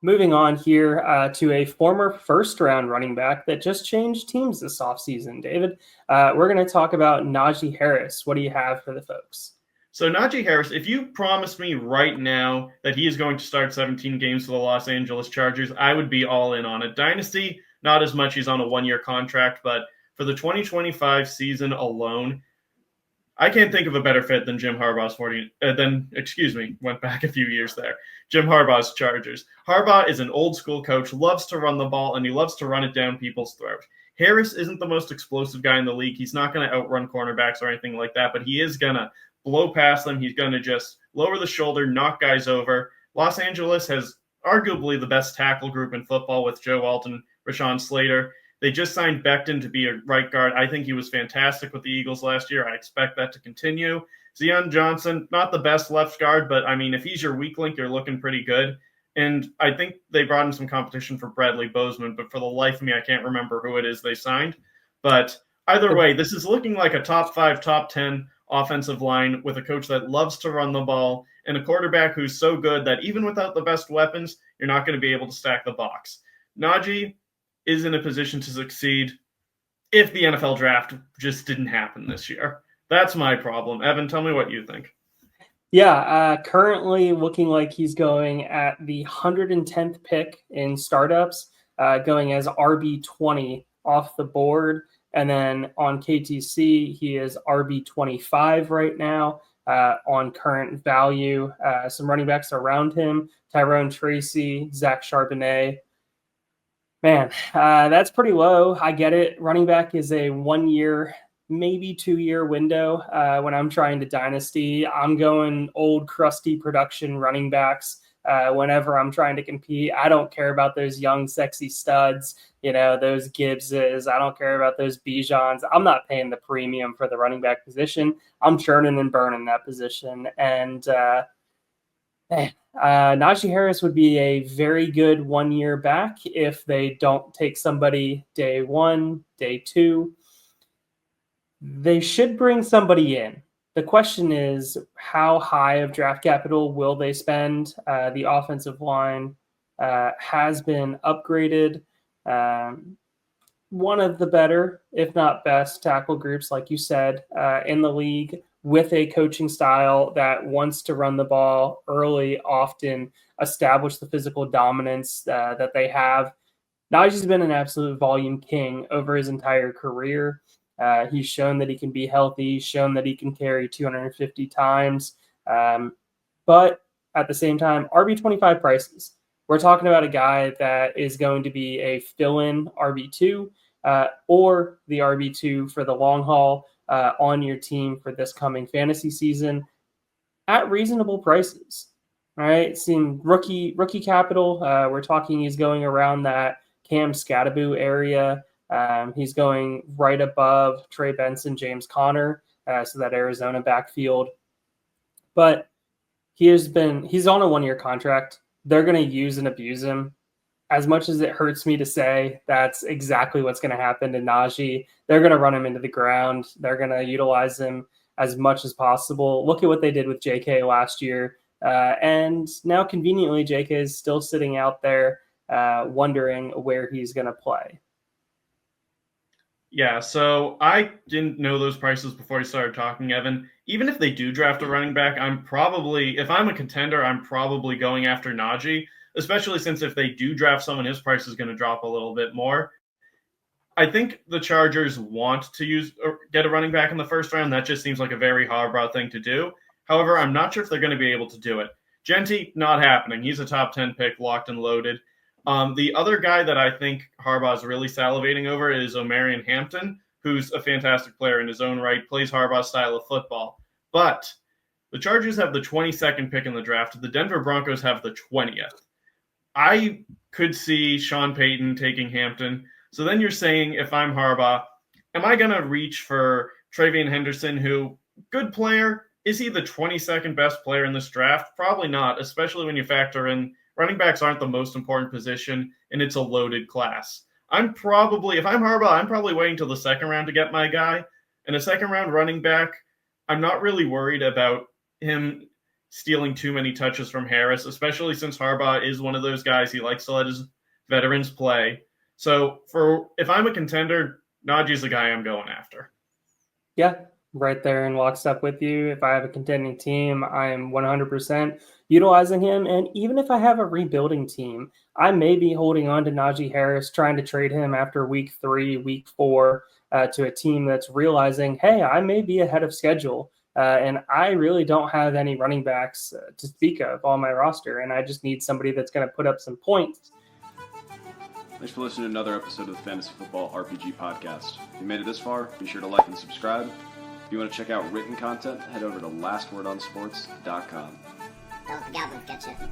Moving on here to a former first-round running back that just changed teams this offseason, David. We're going to talk about Najee Harris. What do you have for the folks? So Najee Harris, if you promised me right now that he is going to start 17 games for the Los Angeles Chargers, I would be all in on it. Dynasty, not as much. He's on a one-year contract, but for the 2025 season alone, I can't think of a better fit than Jim Harbaugh's went back a few years there. Jim Harbaugh's Chargers. Harbaugh is an old school coach, loves to run the ball, and he loves to run it down people's throat. Harris isn't the most explosive guy in the league. He's not going to outrun cornerbacks or anything like that, but he is going to blow past them. He's going to just lower the shoulder, knock guys over. Los Angeles has arguably the best tackle group in football with Joe Alton, Rashawn Slater. They just signed Becton to be a right guard. I think he was fantastic with the Eagles last year. I expect that to continue. Zion Johnson, not the best left guard, but I mean, if he's your weak link, you're looking pretty good. And I think they brought in some competition for Bradley Bozeman, but for the life of me, I can't remember who it is they signed. But either way, this is looking like a top 5, top 10 offensive line with a coach that loves to run the ball and a quarterback who's so good that even without the best weapons, you're not going to be able to stack the box. Najee is in a position to succeed if the NFL draft just didn't happen this year. That's my problem. Evan, tell me what you think. Yeah, currently looking like he's going at the 110th pick in startups, going as RB20 off the board. And then on KTC, he is RB25 right now on current value. Some running backs around him, Tyrone Tracy, Zach Charbonnet. Man, that's pretty low. I get it. Running back is a 1 year, maybe 2 year window. When I'm trying to dynasty, I'm going old, crusty production running backs. Whenever I'm trying to compete, I don't care about those young, sexy studs, those Gibbses. I don't care about those Bijans. I'm not paying the premium for the running back position. I'm churning and burning that position. And Najee Harris would be a very good 1 year back if they don't take somebody day 1, day 2. They should bring somebody in. The question is, how high of draft capital will they spend? The offensive line has been upgraded. One of the better, if not best, tackle groups, like you said, in the league, with a coaching style that wants to run the ball early, often establish the physical dominance that they have. Najee's been an absolute volume king over his entire career. He's shown that he can be healthy. He's shown that he can carry 250 times. But at the same time, RB25 prices. We're talking about a guy that is going to be a fill-in RB2 or the RB2 for the long haul on your team for this coming fantasy season at reasonable prices. All right, seeing rookie capital. We're talking he's going around that Cam Scatterbo area. He's going right above Trey Benson, James Conner, so that Arizona backfield. But he's on a 1 year contract. They're going to use and abuse him. As much as it hurts me to say, that's exactly what's going to happen to Najee. They're going to run him into the ground. They're going to utilize him as much as possible. Look at what they did with JK last year. And now conveniently, JK is still sitting out there wondering where he's going to play. Yeah, so I didn't know those prices before you started talking, Evan. Even if they do draft a running back, if I'm a contender, I'm probably going after Najee, especially since if they do draft someone, his price is going to drop a little bit more. I think the Chargers want to get a running back in the first round. That just seems like a very Harbaugh thing to do. However, I'm not sure if they're going to be able to do it. Genty, not happening. He's a top 10 pick, locked and loaded. The other guy that I think Harbaugh is really salivating over is Omarion Hampton, who's a fantastic player in his own right, plays Harbaugh's style of football. But the Chargers have the 22nd pick in the draft. The Denver Broncos have the 20th. I could see Sean Payton taking Hampton. So then you're saying, if I'm Harbaugh, am I going to reach for Travion Henderson, who, good player, is he the 22nd best player in this draft? Probably not, especially when you factor in running backs aren't the most important position, and it's a loaded class. If I'm Harbaugh, I'm probably waiting till the second round to get my guy. And a second round running back, I'm not really worried about him stealing too many touches from Harris, especially since Harbaugh is one of those guys. He likes to let his veterans play. So if I'm a contender, Najee's the guy I'm going after. Yeah, right there in lockstep with you. If I have a contending team, I am 100% utilizing him. And even if I have a rebuilding team, I may be holding on to Najee Harris, trying to trade him after week 3, week 4 to a team that's realizing, hey, I may be ahead of schedule. And I really don't have any running backs to speak of on my roster. And I just need somebody that's going to put up some points. Thanks for listening to another episode of the Fantasy Football RPG Podcast. If you made it this far, be sure to like and subscribe. If you want to check out written content, head over to lastwordonsports.com. Don't let the goblins get you.